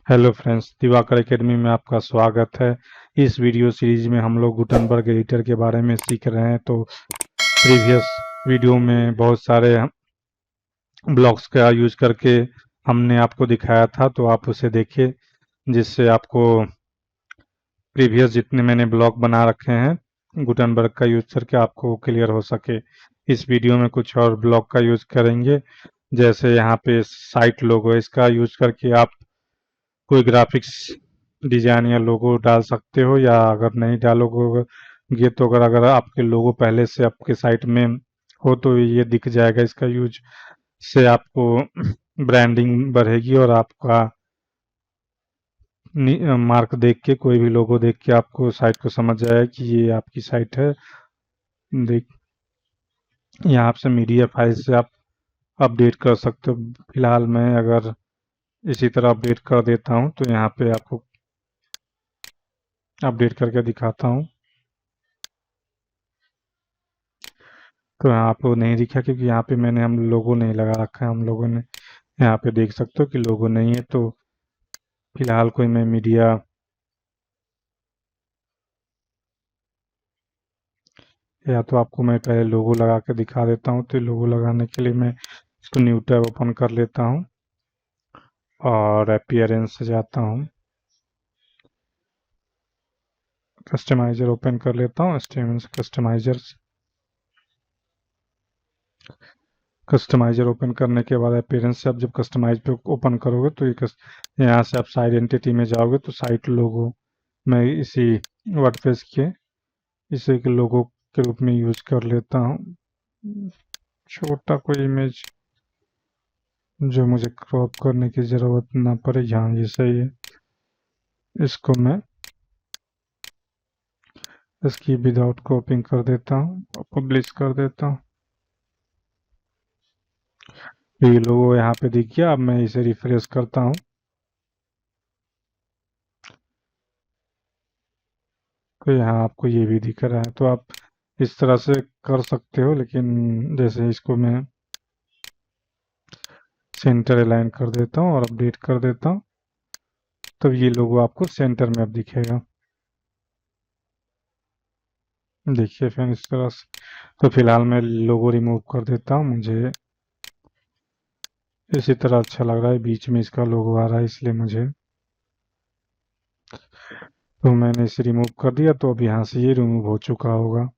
Hello friends, Diwakar academy में आपका स्वागत है। इस वीडियो सीरीज में हम लोग गुटनबर्ग एडिटर के बारे में सीख रहे हैं। तो प्रीवियस वीडियो में बहुत सारे ब्लॉक्स का यूज करके हमने आपको दिखाया था, तो आप उसे देखिए, जिससे आपको प्रीवियस जितने मैंने ब्लॉक बना रखे हैं गुटनबर्ग का यूज करके आपको क्लियर हो सके। इस वीडियो में कुछ और ब्लॉक का यूज करेंगे, जैसे यहाँ पे साइट लोगो, इसका यूज करके आप कोई ग्राफिक्स डिजाइन या लोगो डाल सकते हो, या अगर नहीं डालोगे तो अगर आपके लोगो पहले से आपके साइट में हो तो ये दिख जाएगा। इसका यूज से आपको ब्रांडिंग बढ़ेगी और आपका मार्क देख के, कोई भी लोगो देख के आपको साइट को समझ जाएगा कि ये आपकी साइट है। देख, यहाँ से मीडिया फाइल से आप अपडेट कर सकते हो। फिलहाल मैं अगर इसी तरह अपडेट कर देता हूँ तो यहाँ पे आपको अपडेट करके दिखाता हूँ। तो यहाँ पे वो नहीं दिखा क्योंकि यहाँ पे हम लोगो नहीं लगा रखा है। हम लोगों ने यहाँ पे देख सकते हो कि लोगो नहीं है, तो फिलहाल कोई मैं मीडिया या तो आपको मैं पहले लोगो लगा के दिखा देता हूँ। तो लोगो लगाने के लिए मैं इसको न्यू टैब ओपन कर लेता हूँ और अपीयरेंस से जाता हूँ, कस्टमाइजर ओपन कर लेता हूँ। कस्टमाइजर ओपन करने के बाद अपीयरेंस से आप जब कस्टमाइज पे ओपन करोगे तो यहाँ से आप साइड एंटिटी में जाओगे तो साइट लोगो मैं इसी वर्डप्रेस के इसे के लोगो के रूप में यूज कर लेता हूँ। छोटा कोई इमेज जो मुझे क्रॉप करने की ज़रूरत ना पड़े, यहाँ ये सही है। इसको मैं इसकी विदाउट क्रॉपिंग कर देता हूँ और पब्लिश कर देता हूँ। ये लोगो यहाँ पे दिख गया। अब मैं इसे रिफ्रेश करता हूँ तो यहाँ आपको ये भी दिख रहा है। तो आप इस तरह से कर सकते हो, लेकिन जैसे इसको मैं सेंटर अलाइन कर देता हूँ और अपडेट कर देता हूँ, तब ये लोगो आपको सेंटर में अब दिखेगा। देखिए फिर इस तरह से। तो फिलहाल मैं लोगो रिमूव कर देता हूँ। मुझे इसी तरह अच्छा लग रहा है, बीच में इसका लोगो आ रहा है, इसलिए मुझे, तो मैंने इसे रिमूव कर दिया। तो अब यहाँ से ये रिमूव हो चुका होगा।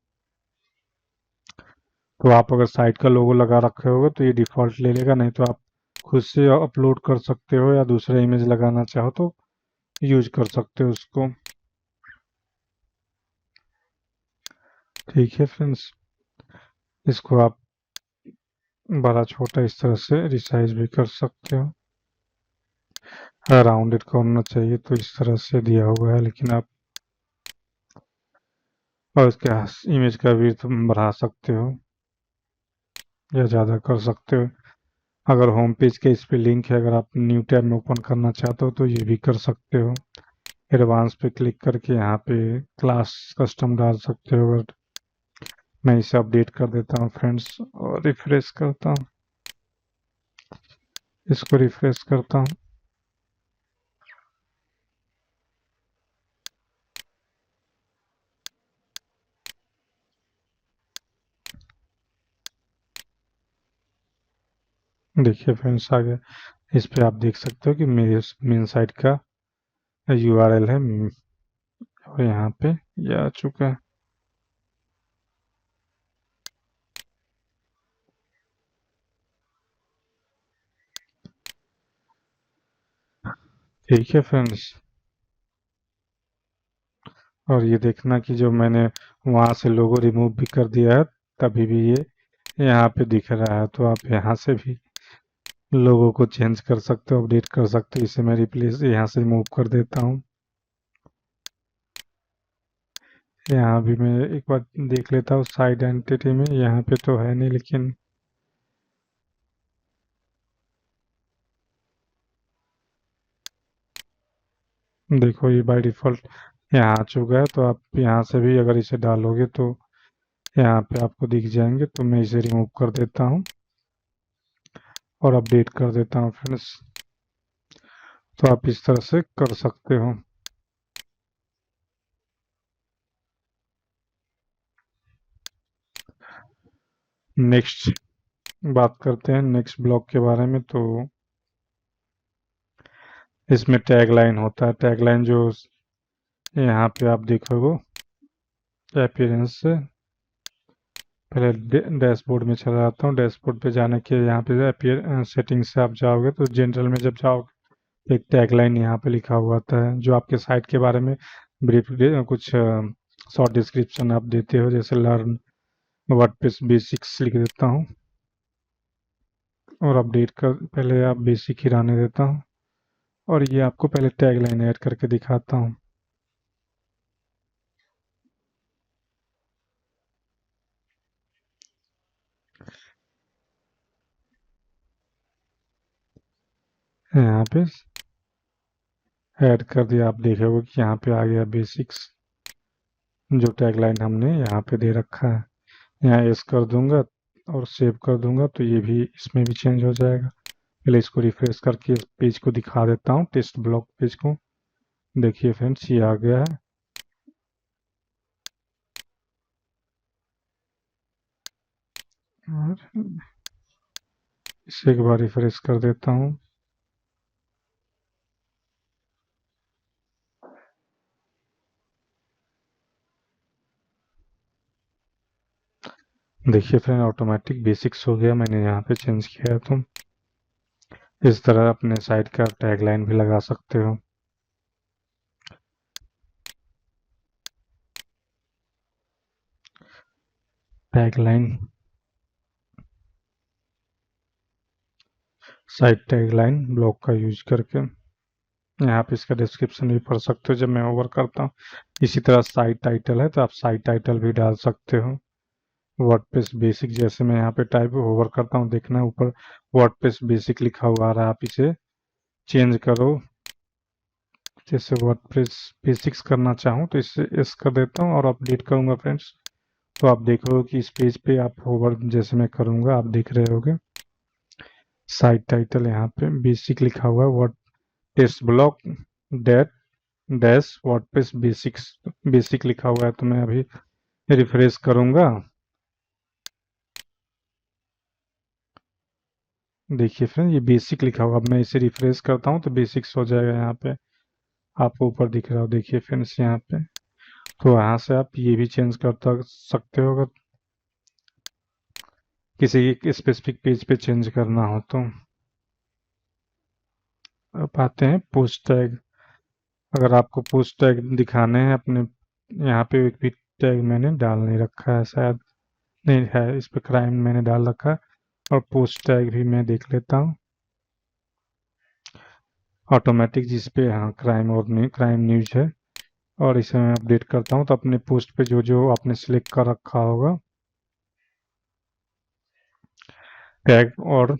तो आप अगर साइट का लोगो लगा रखे होगे तो ये डिफ़ॉल्ट ले लेगा, नहीं तो आप खुद से अपलोड कर सकते हो, या दूसरा इमेज लगाना चाहो तो यूज कर सकते हो उसको। ठीक है फ्रेंड्स, इसको आप बड़ा छोटा इस तरह से रिसाइज भी कर सकते हो। राउंडेड करना चाहिए तो इस तरह से दिया हुआ है, लेकिन आप और इसके इमेज का विड्थ बढ़ा सकते हो या ज़्यादा कर सकते हो। अगर होम पेज के इस पे लिंक है, अगर आप न्यू टैब में ओपन करना चाहते हो तो ये भी कर सकते हो। एडवांस पे क्लिक करके यहाँ पे क्लास कस्टम डाल सकते हो। अगर मैं इसे अपडेट कर देता हूँ फ्रेंड्स और रिफ्रेश करता हूँ, इसको रिफ्रेश करता हूँ, देखिए फ्रेंड्स आ गया। इस पे आप देख सकते हो कि मेरे मेन साइट का यूआरएल है और यहाँ पे ये आ चुका है। ठीक है फ्रेंड्स, और ये देखना कि जो मैंने वहाँ से लोगो रिमूव भी कर दिया है, तभी भी ये यहाँ पे दिख रहा है। तो आप यहाँ से भी लोगों को चेंज कर सकते हो, अपडेट कर सकते हो। इसे मैं रिप्लेस यहाँ से रिमूव कर देता हूँ। यहाँ भी मैं एक बार देख लेता हूँ साइड एंटिटी में, यहाँ पे तो है नहीं, लेकिन देखो ये बाय डिफ़ॉल्ट यहाँ आ चुका है। तो आप यहाँ से भी अगर इसे डालोगे तो यहाँ पे आपको दिख जाएंगे। तो मैं इसे रिमूव कर देता हूँ और अपडेट कर देता हूँ फ्रेंड्स। तो आप इस तरह से कर सकते हो। नेक्स्ट बात करते हैं नेक्स्ट ब्लॉक के बारे में। तो इसमें टैगलाइन होता है। टैगलाइन जो यहाँ पे आप देखोगे अपीयरेंस से, पहले डैशबोर्ड में चला जाता हूँ। डैशबोर्ड पे जाने के यहाँ पे अपीयर सेटिंग से आप जाओगे तो जनरल में जब जाओगे तो एक टैगलाइन यहाँ पे लिखा हुआ आता है जो आपके साइट के बारे में ब्रीफ कुछ शॉर्ट डिस्क्रिप्शन आप देते हो, जैसे लर्न वर्डप्रेस बेसिक्स लिख देता हूँ और अपडेट कर, पहले आप बेसिक ही रहने देता हूँ और ये आपको पहले टैगलाइन ऐड करके दिखाता हूँ। यहाँ पे ऐड कर दिया, आप देखोगे कि यहाँ पे आ गया बेसिक्स, जो टैगलाइन हमने यहाँ पे दे रखा है। यहाँ एस कर दूंगा और सेव कर दूंगा तो ये भी इसमें भी चेंज हो जाएगा। पहले इसको रिफ्रेश करके इस पेज को दिखा देता हूँ, टेस्ट ब्लॉक पेज को। देखिए फ्रेंड्स, ये आ गया है। और इसे एक बार रिफ्रेश कर देता हूँ। देखिए फ्रेंड, ऑटोमेटिक बेसिक्स हो गया, मैंने यहाँ पे चेंज किया है। तुम इस तरह अपने साइट का टैगलाइन भी लगा सकते हो। टैगलाइन, साइट टैगलाइन ब्लॉक का यूज करके यहाँ पे इसका डिस्क्रिप्शन भी पढ़ सकते हो जब मैं ओवर करता हूँ। इसी तरह साइट टाइटल है तो आप साइट टाइटल भी डाल सकते हो। वर्डप्रेस बेसिक, जैसे मैं यहाँ पे टाइप ओवर करता हूँ, देखना ऊपर वर्डप्रेस बेसिक लिखा हुआ आ रहा है, आप इसे चेंज करो। जैसे वर्डप्रेस बेसिक्स करना चाहूँ तो इसे एस कर देता हूँ और अपडेट करूँगा फ्रेंड्स। तो आप देख रहे हो कि इस पेज पे आप ओवर जैसे मैं करूँगा आप देख रहे होगे साइट टाइटल यहाँ पे बेसिक लिखा हुआ है, word test block date dash WordPress basics basic लिखा हुआ है। तो मैं अभी रिफ्रेश करूँगा, देखिए फ्रेंड ये बेसिक लिखा हुआ। अब मैं इसे रिफ्रेश करता हूँ तो बेसिक्स हो जाएगा। यहाँ पे आपको ऊपर दिख रहा हो, देखिए फ्रेंड्स यहाँ पे। तो यहाँ से आप ये भी चेंज कर सकते हो अगर किसी एक स्पेसिफिक पेज पे चेंज करना हो तो। अब आते हैं पोस्ट टैग। अगर आपको पोस्ट टैग दिखाने हैं अपने, यहाँ पे एक भी टैग मैंने डाल नहीं रखा है, शायद नहीं है, इस पे क्राइम मैंने डाल रखा है। और पोस्ट टैग भी मैं देख लेता हूँ ऑटोमेटिक, जिस पे हाँ क्राइम और क्राइम न्यूज है। और इसे मैं अपडेट करता हूँ तो अपने पोस्ट पे जो जो आपने सिलेक्ट कर रखा होगा टैग, और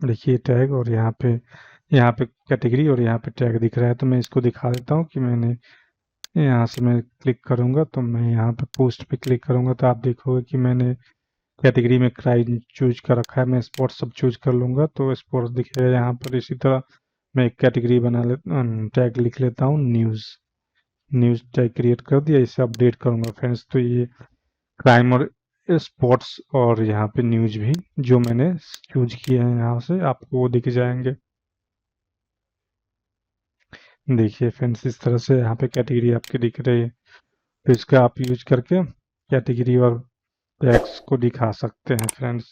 देखिए टैग, और यहाँ पे कैटेगरी और यहाँ पे टैग दिख रहा है। तो मैं इसको दिखा देता हूँ कि मैंने यहाँ से मैं क्लिक करूँगा तो मैं यहाँ पे पोस्ट पे क्लिक करूँगा तो आप देखोगे कि मैंने कैटेगरी में क्राइम चूज कर रखा है। मैं स्पोर्ट्स सब चूज कर लूँगा तो स्पोर्ट्स दिखेगा यहाँ पर। इसी तरह मैं एक कैटेगरी बना ले टैग लिख लेता हूँ न्यूज़। न्यूज़ टैग क्रिएट कर दिया, इसे अपडेट करूँगा फ्रेंड्स तो ये क्राइम और स्पोर्ट्स और यहाँ पे न्यूज भी जो मैंने चूज किए हैं यहाँ से आपको वो दिख जाएंगे। देखिए फ्रेंड्स, इस तरह से यहाँ पे कैटेगरी आपकी दिख रही है। तो इसका आप यूज करके कैटेगरी और टैग्स को दिखा सकते हैं फ्रेंड्स।